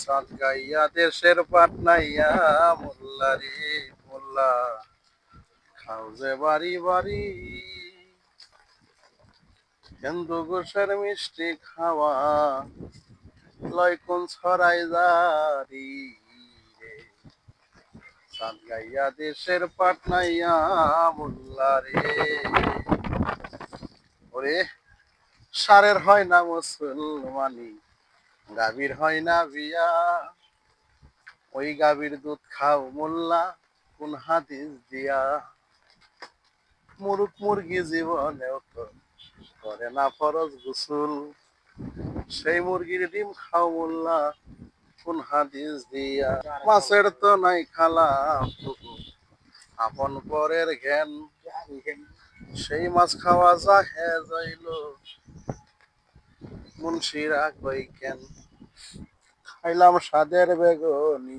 সাত গাইয়া দেশের পাটনাইয়া মোল্লা রে মোল্লা খাও যে বাড়ি বাড়ি হিন্দু গোষের মিষ্টি খাওয়া লয় কোন ছড়াই জারি রে সাত গাইয়া দেশের পাটনাইয়া মোল্লা রে ওরে সারের হয় না মুসলমানি গাভীর হয় না বিয়া ওই গাভীর দুধ খাও মোল্লা কোন হাদিস দিয়া মুরুক মুরগি জীবনেও তো করে না ফরজ গোসল সেই মুরগির ডিম খাও মোল্লা কোন হাদিস দিয়া মাছের তো নাই খালা আপন পরের জ্ঞান সেই মাছ খাওয়া যা হে যাইল মুন্সিরা কই কেন খাইলাম সাদের বেগুনি